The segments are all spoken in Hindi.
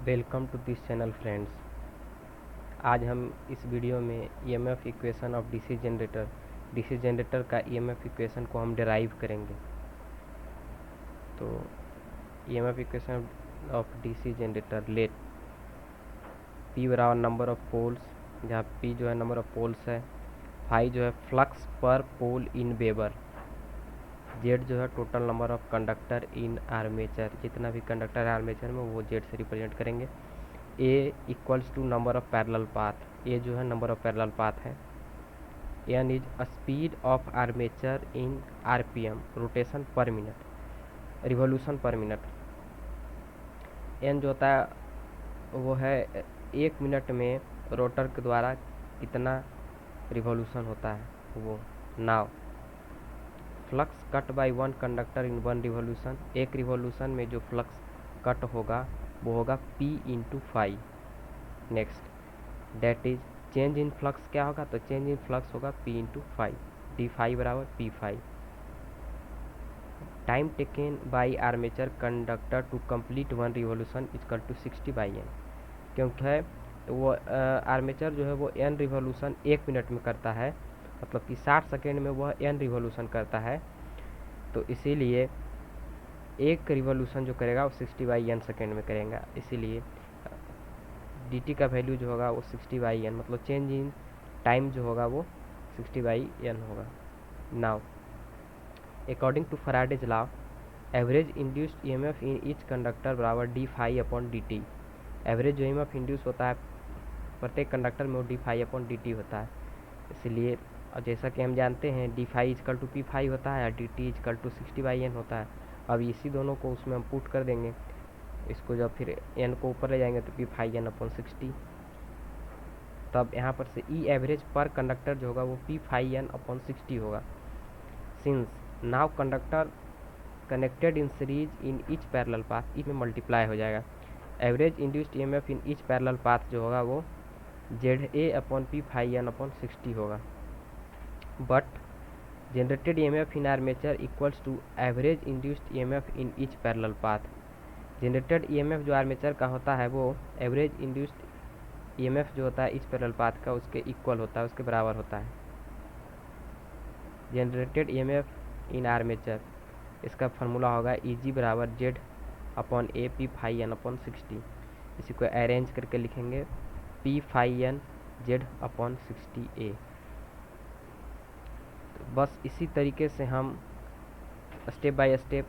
Welcome to this channel friends. आज हम इस वीडियो में EMF equation of DC generator का ईएमएफ इक्वेशन को हम डिराइव करेंगे। तो EMF equation of DC generator, let P बराबर नंबर ऑफ पोल्स, जहाँ पी जो है नंबर ऑफ पोल्स है, फाई जो है फ्लक्स पर पोल इन वेबर, जेड जो है total number of conductor in armature, जितना भी कंडक्टर है आर्मेचर में वो जेड से रिप्रेजेंट करेंगे। A equals to number of parallel path, A जो है नंबर ऑफ पैरेलल पाथ है। N is speed of armature in RPM, rotation per minute, revolution per minute. N जो होता है वो है 1 मिनट में रोटर के द्वारा कितना रिवॉल्यूशन होता है वो। Now flux cut by one conductor in one revolution, एक रिवॉल्यूशन में जो फ्लक्स कट होगा वो होगा P into phi. Next that is change in flux क्या होगा, तो चेंज इन फ्लक्स होगा P into phi, d phi बराबर P phi. Time taken by armature conductor to complete one revolution equal to 60 by n, क्योंकि वो आर्मेचर जो है वो n रिवॉल्यूशन 1 मिनट में करता है, मतलब कि 60 सेकेंड में वह n रिवॉल्यूशन करता है। तो इसीलिए एक रिवॉल्यूशन जो करेगा वो 60 बाई एन सेकेंड में करेगा, इसीलिए dt का वैल्यू जो होगा वो 60 बाई एन, मतलब चेंज इन टाइम जो होगा वो 60 बाई एन होगा। Now according to Faraday's law, average induced EMF in each conductor बराबर D phi upon D T. Average जो ईएमएफ इंड्यूस होता है प्रत्येक कंडक्टर में वो D phi upon D T होता है। इसलिए जैसा कि हम जानते हैं D phi is equal to P phi होता है और D T is equal to 60 by N होता है। अब इसी दोनों को उसमें हम पुट कर देंगे, इसको जब फिर एन को ऊपर ले जाएंगे तो पी फाई एन अपॉन 60। तब यहाँ पर से ई एवरेज पर कंडक्टर जो होगा वो पी फाई एन अपॉन 60 होगा। Since now conductor connected in series in each parallel path, E में मल्टीप्लाई हो जाएगा। Average induced EMF in each parallel path जो होगा वो Z A upon P phi N upon 60 होगा। But generated EMF in armature equals to average induced EMF in each parallel path. Generated EMF जो आर्मेचर का होता है वो एवरेज इंड्यूस्ड ईएमएफ जो होता है इच पैरेलल पाथ का उसके इक्वल होता है, उसके बराबर होता है। जनरेटेड ईएमएफ इन आर्मेचर, इसका फार्मूला होगा Eg बराबर Z upon A P phi N upon 60। इसी को अरेंज करके लिखेंगे P phi N Z upon 60 A. तो बस इसी तरीके से हम स्टेप बाय स्टेप,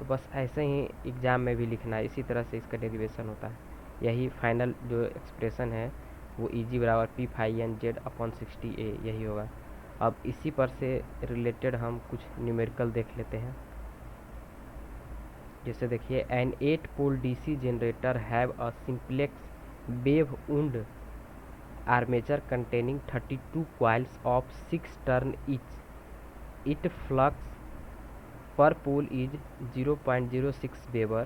बस ऐसे ही एग्ज़ाम में भी लिखना है, इसी तरह से इसका डेरिवेशन होता है। यही फाइनल जो एक्सप्रेशन है वो Eg बराबर P phi N Z upon 60 A यही होगा। अब इसी पर से रिलेटेड हम कुछ न्यूमेरिकल देख लेते हैं। जैसे देखिए an 8 pole DC generator have a simplex wave wound armature containing 32 coils of 6 turn each. It flux per pole is 0.06 Weber.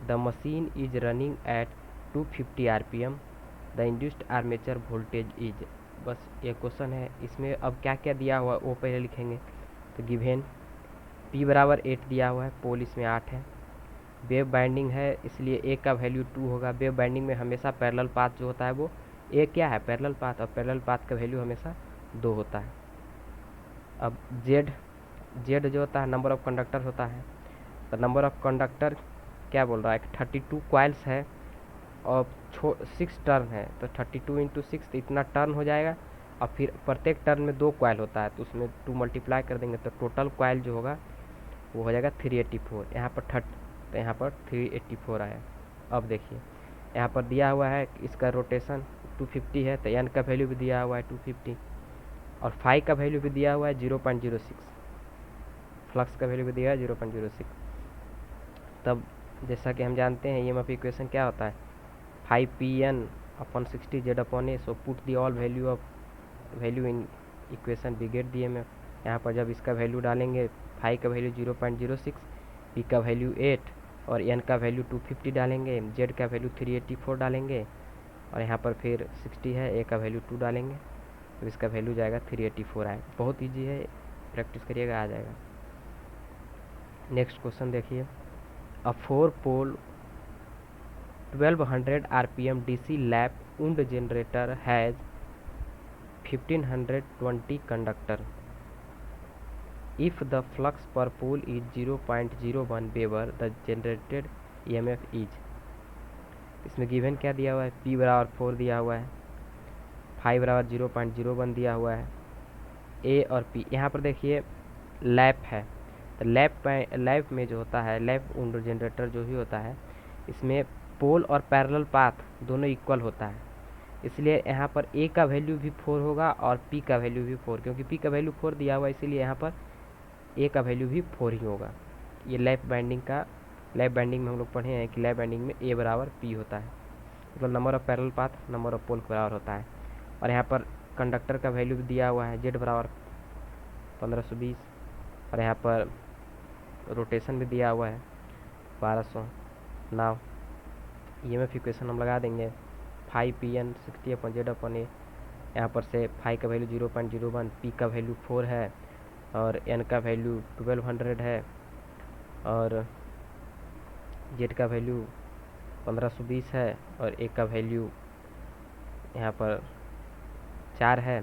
The machine is running at 250 rpm. The induced armature voltage is, बस ये क्वेश्चन है, इसमें अब क्या क्या दिया हुआ है वो पहले लिखेंगे। तो गिवेन P बराबर 8 दिया हुआ है, पोल इसमें 8 है। वेव बाइंडिंग है इसलिए ए का वैल्यू 2 होगा। वेव बाइंडिंग में हमेशा पैरेलल पाथ जो होता है वो ए क्या है, पैरेलल पाथ, और पैरेलल पाथ का वैल्यू हमेशा 2 होता है। अब जेड जो होता है नंबर ऑफ कंडक्टर होता है, तो नंबर ऑफ कंडक्टर क्या बोल रहा है, 32 कॉइल्स है और 6 टर्न है, तो 32 इंटू 6 तो इतना टर्न हो जाएगा। और फिर प्रत्येक टर्न में 2 कॉइल होता है तो उसमें 2 मल्टीप्लाई कर देंगे तो टोटल कॉइल जो होगा वो हो जाएगा 384। यहाँ पर तो यहाँ पर 384 आया। अब देखिए यहाँ पर दिया हुआ है इसका रोटेशन 250 है, तो एन का वैल्यू भी दिया हुआ है 250 और फाई का वैल्यू भी दिया हुआ है 0.06, फ्लक्स का वैल्यू भी दिया है 0.06। तब जैसा कि हम जानते हैं ईएमएफ इक्वेशन क्या होता है, 5pn upon 60 Z upon A. So put the all value in equation we get the EMF. यहाँ पर जब इसका वैल्यू डालेंगे, फाई का वैल्यू 0.06, पी का वैल्यू 8 और एन का वैल्यू 250 डालेंगे, जेड का वैल्यू 384 डालेंगे और यहाँ पर फिर 60 है, ए का वैल्यू 2 डालेंगे तो इसका वैल्यू जाएगा 384 आएगा। बहुत इजी है, प्रैक्टिस करिएगा आ जाएगा। नेक्स्ट क्वेश्चन देखिए, अ 4 पोल 1200 RPM DC lap wound generator has 1520 conductor. If the flux per pole is 0.01 Weber, the generated EMF is। इसमें गिवन क्या दिया हुआ है, P बराबर 4 दिया हुआ है, फाई बराबर 0.01 दिया हुआ है, A और P। यहाँ पर देखिए लैप है, तो लैप में जो होता है, लैप वुंड जनरेटर जो ही होता है, इसमें पोल और पैरेलल पाथ दोनों इक्वल होता है, इसलिए यहाँ पर A का वैल्यू भी 4 होगा और P का वैल्यू भी 4, क्योंकि P का वैल्यू 4 दिया हुआ है, इसीलिए यहाँ पर A का वैल्यू भी 4 ही होगा। ये लैप बाइंडिंग में हम लोग पढ़े हैं कि लैप बाइंडिंग में A बराबर P होता है, मतलब number of parallel path number of pole के बराबर होता है। और यहाँ पर कंडक्टर का वैल्यू भी दिया हुआ है, Z बराबर 1520, और यहाँ पर रोटेशन भी दिया हुआ है 1200। नाव EMF इक्वेशन हम लगा देंगे, फाई PN 60/Z/A। यहाँ पर से फाई का वैल्यू 0.01, P का वैल्यू 4 है और N का वैल्यू 1200 है और Z का वैल्यू 1520 है और A का वैल्यू यहाँ पर 4 है।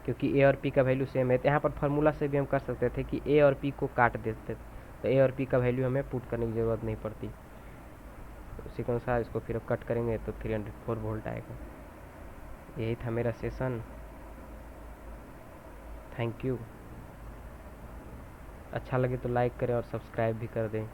क्योंकि A और P का वैल्यू सेम है, तो यहाँ पर फार्मूला से भी हम कर सकते थे कि A और P को काट देते, तो A और P का वैल्यू हमें पुट करने की ज़रूरत नहीं पड़ती। तो उसी के अनुसार इसको फिर अब कट करेंगे तो 304 वोल्ट आएगा। यही था मेरा सेशन। Thank you. अच्छा लगे तो लाइक करें और सब्सक्राइब भी कर दें।